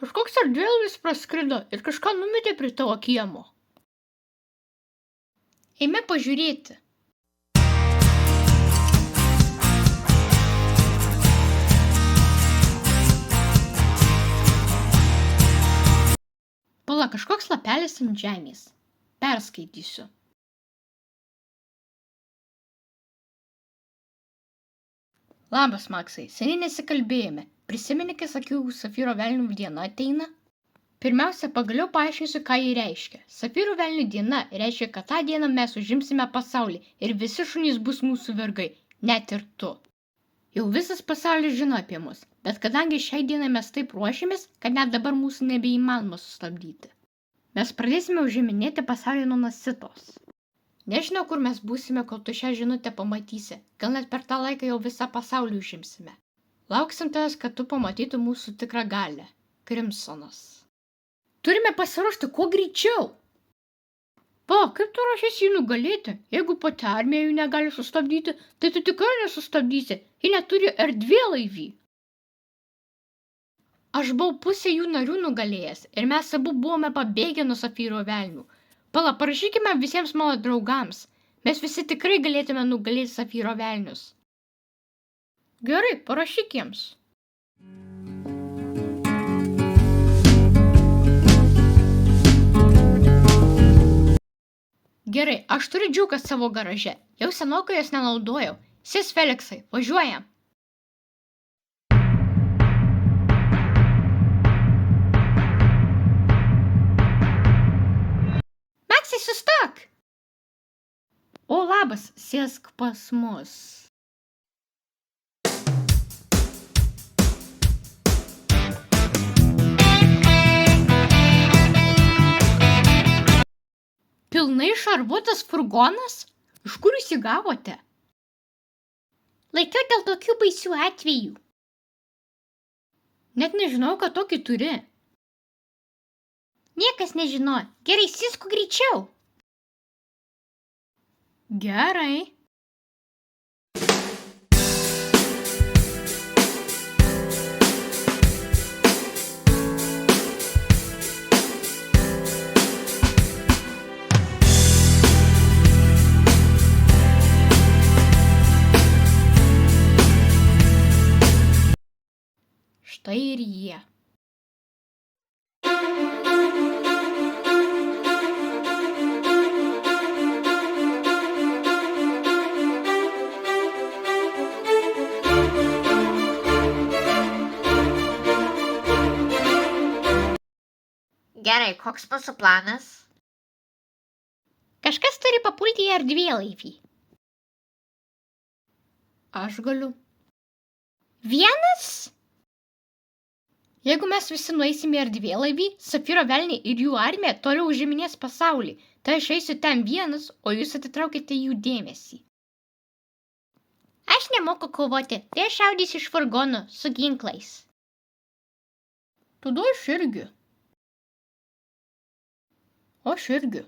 Kažkoks erdvėlaivis praskrido ir kažką numetė prie tavo kiemo. Eime pažiūrėti. Pala, kažkoks lapelis ant žemės. Perskaitysiu. Labas, Maksai, seniai nesikalbėjome. Prisimeni, kai sakiau, Safyro velnių diena ateina? Pirmiausia, pagaliau paaiškinsiu, ką jį reiškia. Safyro velnių diena reiškia, kad tą dieną mes užimsime pasaulį ir visi šunys bus mūsų vergai, net ir tu. Jau visas pasaulis žino apie mus, bet kadangi šiai dienai mes taip ruošiamės, kad net dabar mūsų nebeįmanoma sustabdyti. Mes pradėsime užiminėti pasaulį nuo Nasitos. Nežinau, kur mes būsime, kol tu šią žinutę pamatysi. Gal net per tą laiką jau visą pasaulį užimsime. Lauksim tavęs, kad tu pamatytum mūsų tikrą galią. Crimsonas. Turime pasiruošti kuo greičiau. Kaip tu ruošiesi jį nugalėti? Jeigu pati armija jų negali sustabdyti, tai tu tikrai nesustabdysi. Ji neturi erdvėlaivį. Aš buvau pusę jų narių nugalėjęs ir mes abu buvome pabėgę nuo Safyro velnių. Parašykime visiems mano draugams. Mes visi tikrai galėtume nugalėti Safyro velnius. Gerai, parašyk jiems. Gerai, aš turiu džiauką savo garaže. Jau senokai jos nenaudojau. Sės Feliksai, važiuojam. Maksai, sustok! O, labas, sėsk pas mus. Pilnai šarvuotas furgonas? Iš kur jūs jį gavote? Laikiau dėl tokių baisių atvejų. Net nežinau, kad tokį turi. Niekas nežino. Gerai, sėsk greičiau. Gerai. Štai ir jie. Gerai, koks mūsų planas? Kažkas turi papulti į erdvėlaivį. Aš galiu. Vienas? Jeigu mes visi nueisime į erdvėlaivį, Safyro velniai ir jų armija toliau užiminės pasaulį. Tai aš eisiu ten vienas, o jūs atitraukite jų dėmesį. Aš nemoku kovoti, tai aš šaudysiu iš furgonų su ginklais. Tada aš irgi. Aš irgi.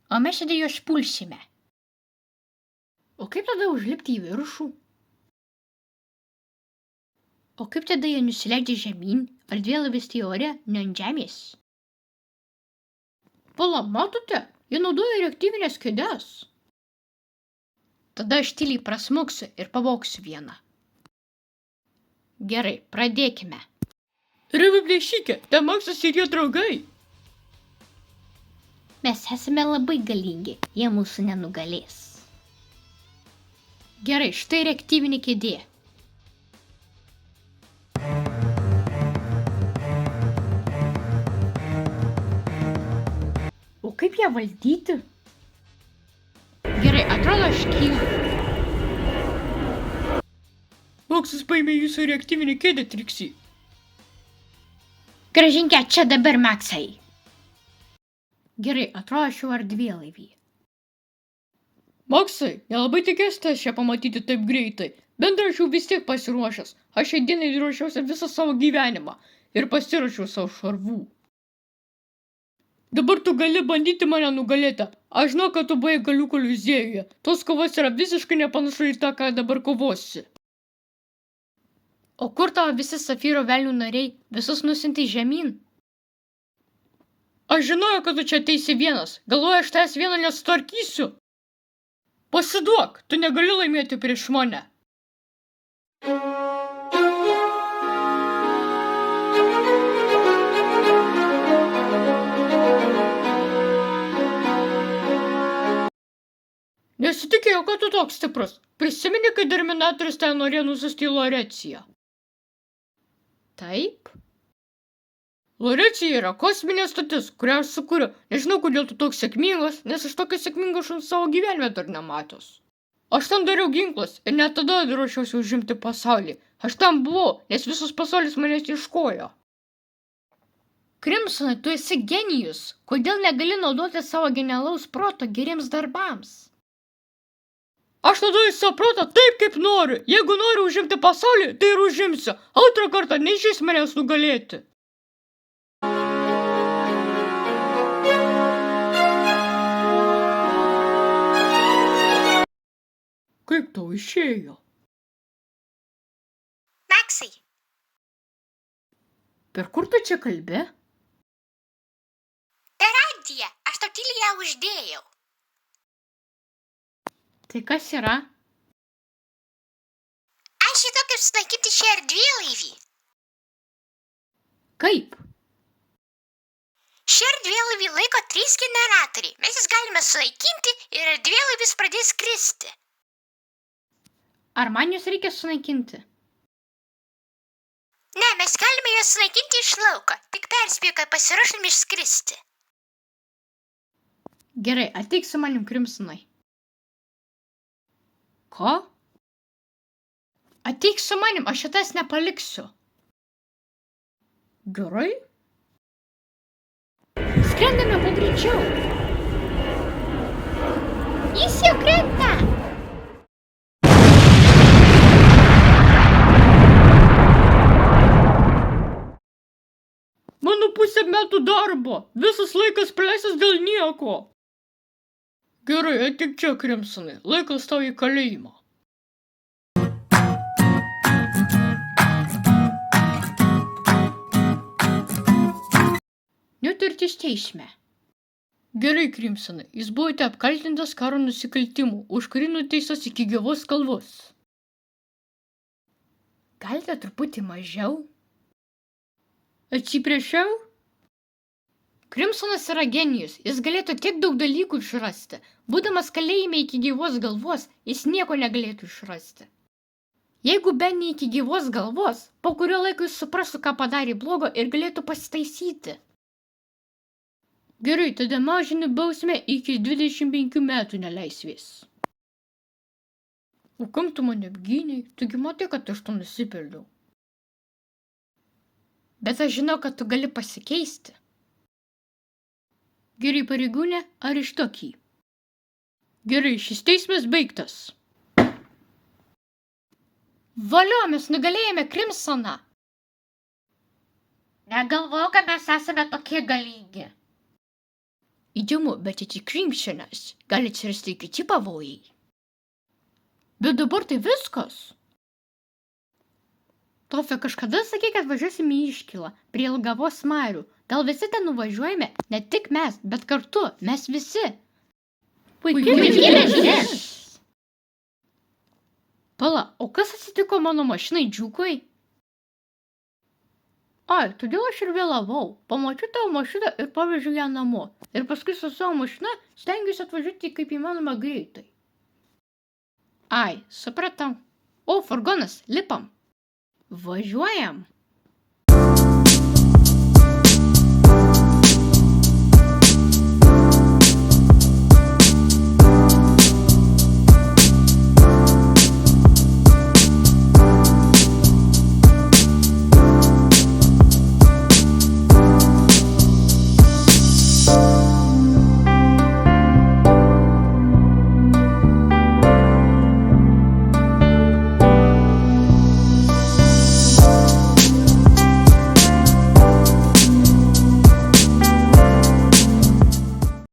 O mes tada juos pulsime. O kaip tada užlipti į viršų? O kaip tada jie nusileidžia žemyn? Erdvėlaivis tai ore, ne ant žemės? Pala, matote, jie naudoja reaktyvinės kėdes. Tada aš tyliai prasmuksiu ir pavogsiu vieną. Gerai, pradėkime. Reviplėšykė, ten Maksas ir jo draugai. Mes esame labai galingi, jie mūsų nenugalės. Gerai, štai reaktyvinė kėdė. O kaip ją valdyti? Gerai, atrodo, aš kylu. Maksas paėmė jūsų reaktyvinį kėdę, Trixie. Grąžink ją čia dabar, Maksai. Gerai, atrodo, aš jau erdvėlaivį. Maksai, nelabai tikėsite šią pamatyti taip greitai. Bent aš jau vis tiek pasiruošęs. Aš šiai dienai ruošiausi visą savo gyvenimą ir pasiruošiau savo šarvų. Dabar tu gali bandyti mane nugalėti. Aš žinau, kad tu buvai galių koliuzėjuje. Tos kovos yra visiškai nepanašu į tą, ką dabar kovosi. O kur tavo visi Safyro velnių nariai? Visus nusintai žemyn? Aš žinojau, kad tu čia ateisi vienas. Galvoju, aš tavęs vieną nesutvarkysiu. Pasiduok, tu negali laimėti prieš mane. Nesitikėjau, kad tu toks stiprus. Prisimeni, kai Terminatorius ten norėjo nusiųsti į Loreciją? Taip. Lorecija yra kosminė stotis, kurią aš sukūriau. Nežinau, kodėl tu toks sėkmingas, nes aš tokio sėkmingo šuns savo gyvenime dar nematęs. Aš ten dariau ginklus ir net tada ruošiausi užimti pasaulį. Aš ten buvau, nes visas pasaulis manęs ieškojo. Crimsonai, tu esi genijus. Kodėl negali naudoti savo genialaus proto geriems darbams? Aš naudoju savo protą taip, kaip noriu. Jeigu noriu užimti pasaulį, tai ir užimsiu. Antrą kartą neišeis manęs nugalėti. Kaip tau išėjo? Maxai, Per kur tu čia kalbi? per radiją, aš tau tyliai ją uždėjau. Tai kas yra? Aš žinau, kaip sunaikinti šį erdvėlaivį. Kaip? Šį erdvėlaivį laiko 3 generatoriai. Mes jas galime sunaikinti ir erdvėlaivis pradės skristi. Ar man jūs reikia sunaikinti? Ne, mes galime juos sunaikinti iš lauko. Tik perspėju, kad pasiruošim išskristi. Gerai, ateik su manim, Crimsonai. Ko? Ateik su manim, aš šitas nepaliksiu. Gerai? Skrendame kuo greičiau. Jis jau krenta. Mano pusę metų darbo. Visas laikas praleistas dėl nieko. Gerai, ateik čia, Crimsonai. Laikas tau į kalėjimą. Nutartis teisme. Gerai, Crimsonai, jūs buvote apkaltintas karo nusikaltimų, už kurį nuteistas iki gyvos galvos. Galite truputį mažiau? Atsiprašau? Crimsonas yra genijus, jis galėtų tiek daug dalykų išrasti. Būdamas kalėjime iki gyvos galvos, jis nieko negalėtų išrasti. Jeigu bent ne iki gyvos galvos, po kurio laiko jis suprastų, ką padarė blogo ir galėtų pasitaisyti. Gerai, tada mažini bausmę iki 25 metų nelaisvės. O kam tu mane apgynei? Taigi matai, kad aš to nusipelniau. Bet aš žinau, kad tu gali pasikeisti. Gerai, pareigūne, areštuok jį. Gerai, šis teismas baigtas. Valio, mes nugalėjome Crimsoną. Negalvojau, kad mes esame tokie galingi. Įdomu, bet iki Crimsonas gali atsirasti kiti pavojai. Bet dabar tai viskas. Tofe, kažkada sakė, kad važiuosime į Iškilą, prie Ilgavos marių. Gal visi ten nuvažiuojame? Ne tik mes, bet kartu, mes visi. Puikiai. Pala, o kas atsitiko mano mašinai Džiukui? Ai, todėl aš ir vėlavau. Pamačiau tavo mašiną ir pavežiau ją namo. Ir paskui su savo mašina stengiuosi atvažiuoti kaip įmanoma greitai. Ai, supratau. O, furgonas, lipam. Važiuojam.